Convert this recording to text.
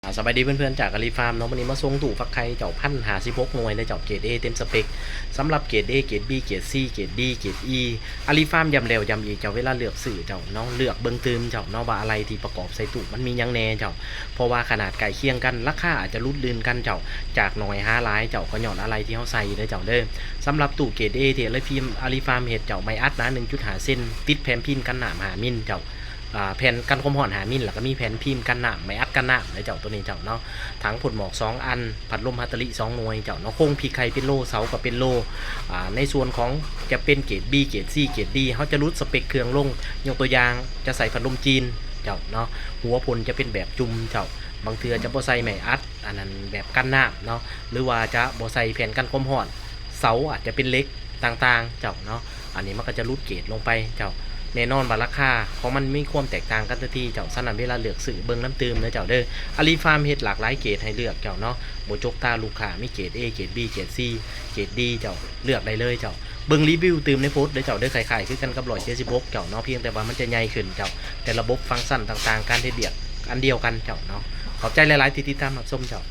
สบายดีเพื่อนๆจากอาลีฟาร์มเนาะวันนี้มาส่งตู่ฟักไข่เจ้า1,056 หน่วยเลยเจ้าเกรด A เต็มสเปคสำหรับเกรด A เกรด B เกรด C เกรด D เกรด E อาลีฟาร์มยำแล้วยำอีกเจ้าเวลาเลือกสื่อเจ้าเนาะเลือกเบิ่งตืมเจ้าเนาะว่าอะไรที่ประกอบใส่ตู่มันมียังแน่เจ้าเพราะว่าขนาดไก่เคียงกันราคาอาจจะลุดลื่นกันเจ้าจากหน่อย5หลายเจ้าก็หย่อนอะไรที่เขาใส่เด้อเจ้าเด้อสำหรับตู่เกรด A ที่เลยพิมพ์อาลีฟาร์มเฮ็ดเจ้าไม่อัดนะ1.5 เส้นติดแผ่นพิมพ์กันหนาม5 มิลเจ้าแผ่นกันความร้อน5 มิลแล้วก็มีแผ่นพิมพ์กันน้ำไม่อัดกันน้ำในเจ้าตัวนี้เจ้าเนาะถังผลหมอก2อันพัดลมฮัตเตอรี่2หน่วยเจ้าเนาะโค้งพีไข่เป็นโลเสากับเป็นโลในส่วนของจะเป็นเกรด B เกรด C เกรด D เขาจะรุดสเปคเครื่องลงยกตัวอย่างจะใส่พัดลมจีนเจ้าเนาะหัวพลจะเป็นแบบจุ่มเจ้าบางเทือจะบ่ใส่ไม่อัดอันนั้นแบบกันน้ำเนาะหรือว่าจะบ่ใส่แผ่นกันความร้อนเสาอาจจะเป็นเล็กต่างๆเจ้าเนาะอันนี้มันก็จะรุดเกรดลงไปเจ้าแน่นอนว่าราคาของมันมีความแตกต่างกันทันทีเจ้าสนั่นเวลาเลือกสื่อเบิ้งน้ำตืมนะเจ้าเด้ออาลีฟาร์มเฮ็ดหลากหลายเกรดให้เลือกเจ้าเนาะโบจกตาลูกค้ามีเกรด A เกรด B เกรด C เกรด D เจ้าเลือกได้เลยเจ้าเบิ้งรีวิวตืมในโพสต์เด้อเจ้าเด้อขายๆคือกันกับ176เจ้าเนาะเพียงแต่ว่ามันจะใหญ่ขึ้นเจ้าแต่ระบบฟังก์ชันต่างๆการเฮ็ดเดียกอันเดียวกันเจ้าเนาะขอบใจหลายๆที่ติดตามรับชมเจ้า